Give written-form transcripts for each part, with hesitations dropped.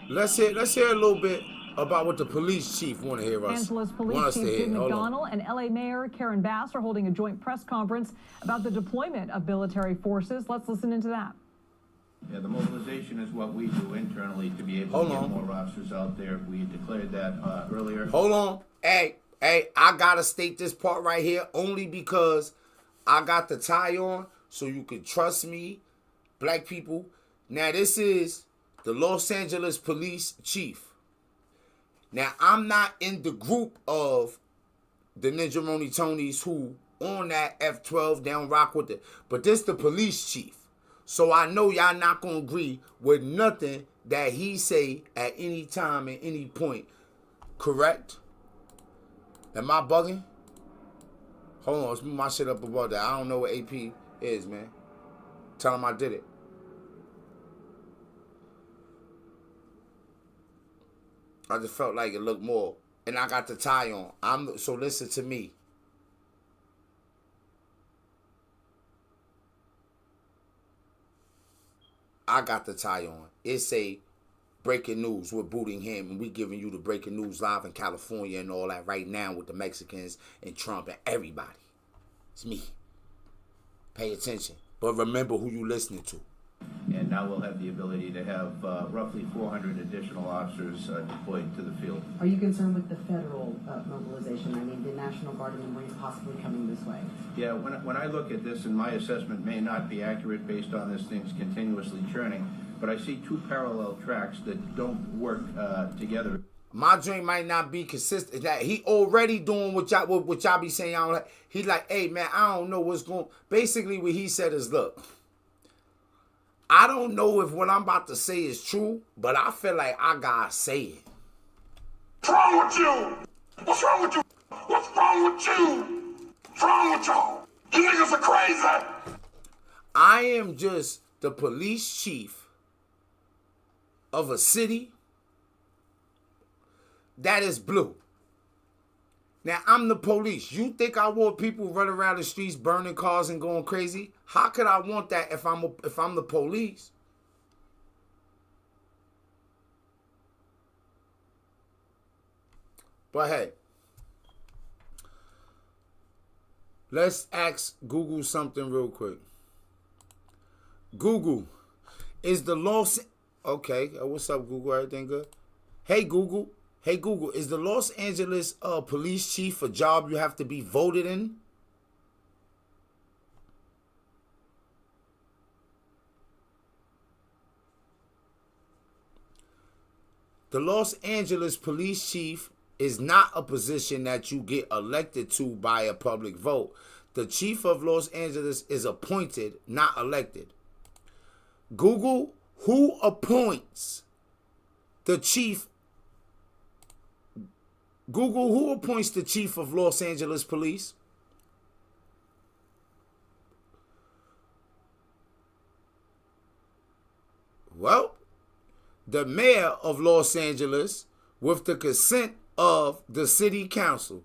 Let's hear a little bit about what the police chief want to hear us. Angeles Want Police us to Chief hear. Jim Hold on. McDonnell and LA Mayor Karen Bass are holding a joint press conference about the deployment of military forces. Let's listen into that. Yeah, the mobilization is what we do internally to be able to get more officers out there. We declared that earlier. Hold on. Hey, I gotta state this part right here only because I got the tie on, so you can trust me, black people. Now, this is the Los Angeles Police Chief. Now, I'm not in the group of the Ninja Roni Tonys who on that F-12 down rock with it, but this the police chief. So I know y'all not gonna agree with nothing that he say at any time at any point. Correct? Am I bugging? Hold on, let's move my shit up above that. I don't know what AP is, man. Tell him I did it. I just felt like it looked more. And I got the tie on. So listen to me. I got the tie on. It's a breaking news. We're booting him, and we giving you the breaking news live in California and all that right now with the Mexicans and Trump and everybody. It's me. Pay attention. But remember who you listening to. And now we'll have the ability to have roughly 400 additional officers deployed to the field. Are you concerned with the federal mobilization? I mean, the National Guard and the Marines possibly coming this way? Yeah, when I look at this, and my assessment may not be accurate based on this thing's continuously churning, but I see two parallel tracks that don't work together. My dream might not be consistent. That he already doing what y'all be saying. He like, hey man, I don't know what's going. Basically, what he said is, look, I don't know if what I'm about to say is true, but I feel like I gotta say it. What's wrong with you? What's wrong with you? What's wrong with you? What's wrong with y'all? You niggas are crazy. I am just the police chief of a city that is blue. Now, I'm the police. You think I want people running around the streets burning cars and going crazy? How could I want that if I'm the police? But hey, let's ask Google something real quick. Google, is the Los... Okay, what's up, Google? Everything good? Hey, Google, is the Los Angeles police chief a job you have to be voted in? The Los Angeles police chief is not a position that you get elected to by a public vote. The chief of Los Angeles is appointed, not elected. Google, who appoints the chief? Google, who appoints the chief of Los Angeles Police? Well, the mayor of Los Angeles with the consent of the city council.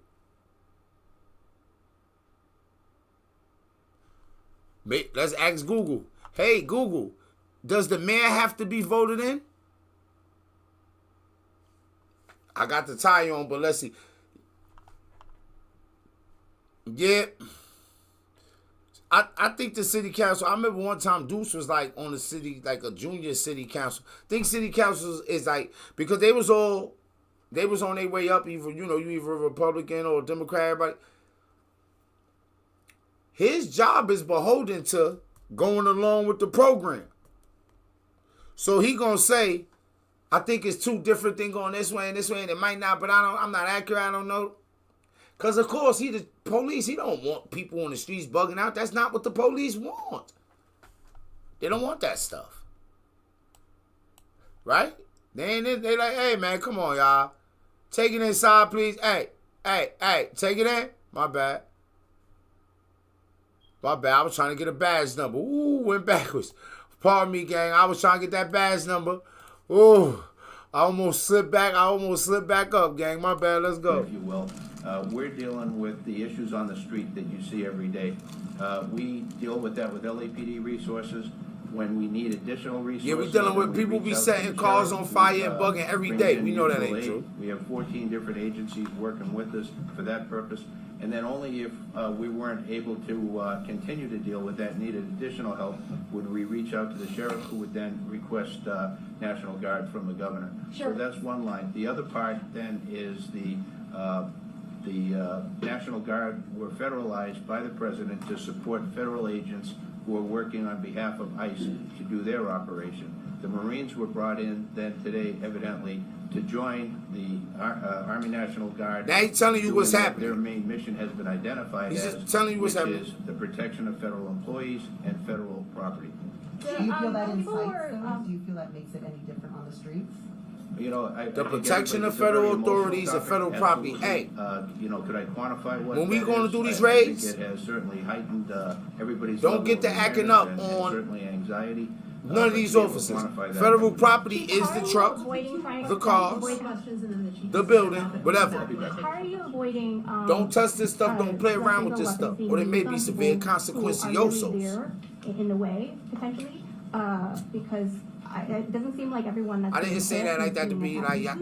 Let's ask Google. Hey, Google, does the mayor have to be voted in? I got the tie on, but let's see. Yeah. I think the city council, I remember one time Deuce was like on the city, like a junior city council. I think city council is like, because they was on their way up, either, you either a Republican or a Democrat, everybody. His job is beholden to going along with the program. So he gonna say, I think it's two different things going this way, and it might not, but I'm not accurate, I don't know. Because, of course, he the police, he don't want people on the streets bugging out. That's not what the police want. They don't want that stuff. Right? They like, hey, man, come on, y'all. Take it inside, please. Hey, take it in. My bad. I was trying to get a badge number. Ooh, went backwards. Pardon me, gang. I was trying to get that badge number. Ooh, I almost slipped back up, gang. My bad. Let's go. If you will. We're dealing with the issues on the street that you see every day. We deal with that with LAPD resources. When we need additional resources, Yeah, we dealing with then people reach be out to setting the cars sheriff, on who, fire and bugging every brings day. in We know that mutual ain't aid. true. We have 14 different agencies working with us for that purpose. And then only if we weren't able to continue to deal with that, needed additional help, would we reach out to the sheriff, who would then request National Guard from the governor. Sure. So that's one line. The other part then is the National Guard were federalized by the president to support federal agents who are working on behalf of ICE to do their operation. The Marines were brought in then today, evidently, to join the Army National Guard. Now he's telling you what's doing happening. Their main mission has been identified He's as, just telling you what's which happening. is the protection of federal employees and federal property. Do you feel that people incites were, those? Do you feel that makes it any different on the streets? You know, The I think protection of it's a very federal emotional authorities and topic, federal property. absolutely. Hey. You know, could I quantify what When we that gonna is? do these I raids, think it has certainly heightened everybody's don't level get of to acting awareness up and on certainly anxiety. none of but these to be able to officers. quantify that, Federal that- property is the truck, the cars, the building, whatever. How are you avoiding? Don't touch this stuff, don't play around with this stuff, or there may be severe consequenciosos. In the way, potentially, because it doesn't seem like everyone that's. I didn't say that like that to be like, y'all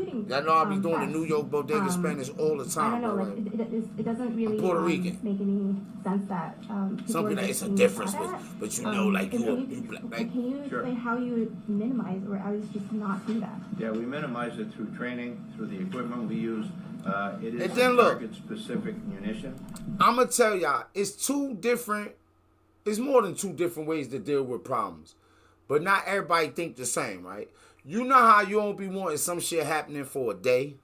know I be doing the New York bodega Spanish all the I time, don't know, bro. like Like, it doesn't really Puerto Rican. make any sense that people something are that it's a getting difference shot with, at. but you know, like Can you black, like, can you Sure. explain how you would minimize or at least just not do that? Yeah, we minimize it through training, through the equipment we use. It And is then look. target-specific munition. I'm gonna tell y'all, it's more than two different ways to deal with problems. But not everybody think the same, right? You know how you don't be wanting some shit happening for a day?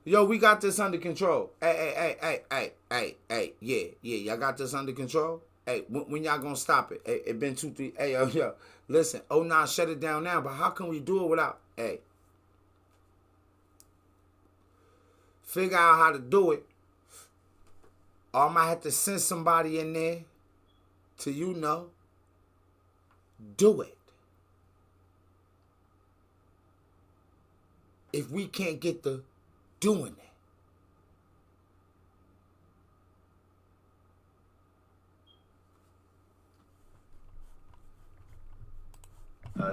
Yo, we got this under control. Hey, yeah, y'all got this under control? Hey, when y'all gonna stop it? Hey, it been 2, 3, hey, yo, listen, oh, nah, shut it down now, but how can we do it without, hey. Figure out how to do it. Or I might have to send somebody in there to, you know, do it. If we can't get the doing it.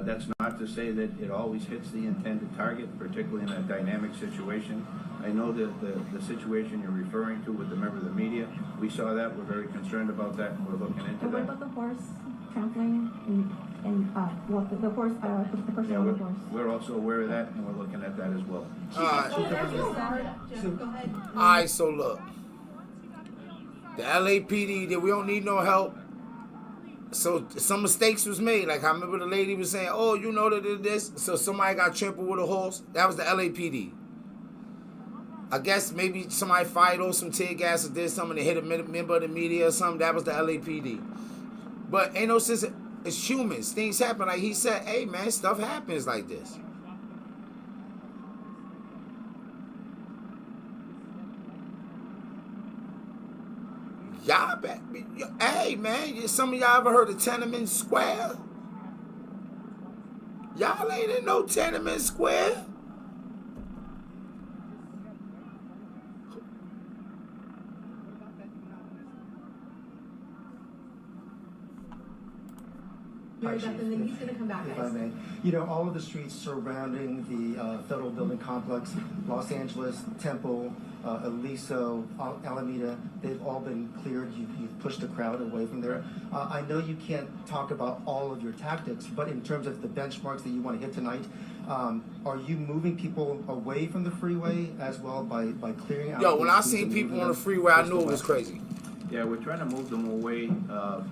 That's not to say that it always hits the intended target, particularly in a dynamic situation. I know that the situation you're referring to with the member of the media, we saw that, we're very concerned about that, and we're looking into And what that. about the horse trampling and the horse, the person Yeah, on the horse? we're also aware of that, and we're looking at that as well. Alright, so look. The LAPD, that we don't need no help. So some mistakes was made. Like I remember the lady was saying, oh, you know that this. So somebody got trampled with a horse. That was the LAPD. I guess maybe somebody fired off some tear gas or did something to hit a member of the media or something. That was the LAPD. But ain't no sense. It's humans. Things happen. Like he said, hey, man, stuff happens like this. Y'all back. Hey, man, some of y'all ever heard of Tenement Square? Y'all ain't in no Tenement Square. If I may. You know, all of the streets surrounding the federal building complex, Los Angeles, Temple, Aliso, Alameda, they've all been cleared. You've pushed the crowd away from there. I know you can't talk about all of your tactics, but in terms of the benchmarks that you want to hit tonight, are you moving people away from the freeway as well by clearing out? Yo, when I these seen and people moving on the them freeway, I towards knew the it was west? crazy. Yeah, we're trying to move them away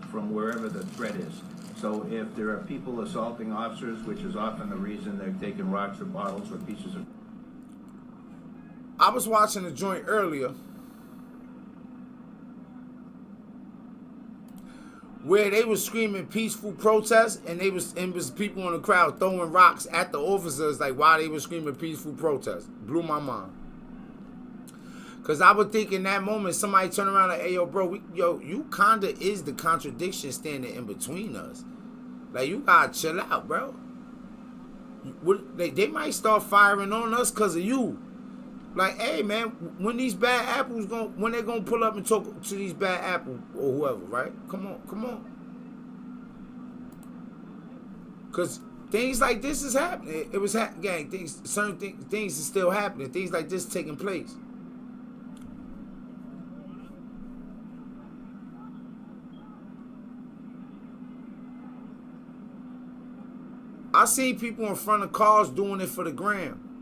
from wherever the threat is. So if there are people assaulting officers, which is often the reason they're taking rocks or bottles or pieces of... I was watching a joint earlier where they was screaming peaceful protest, and it was people in the crowd throwing rocks at the officers like while they were screaming peaceful protest. Blew my mind. Cause I would think in that moment somebody turn around and, hey, yo, bro, you kinda is the contradiction standing in between us. Like, you gotta chill out, bro. They might start firing on us cause of you. Like, hey, man, when these bad apples when they gonna pull up and talk to these bad apples or whoever, right? Come on. Because things like this is happening. It was gang. Certain things is still happening. Things like this taking place. I seen people in front of cars doing it for the gram.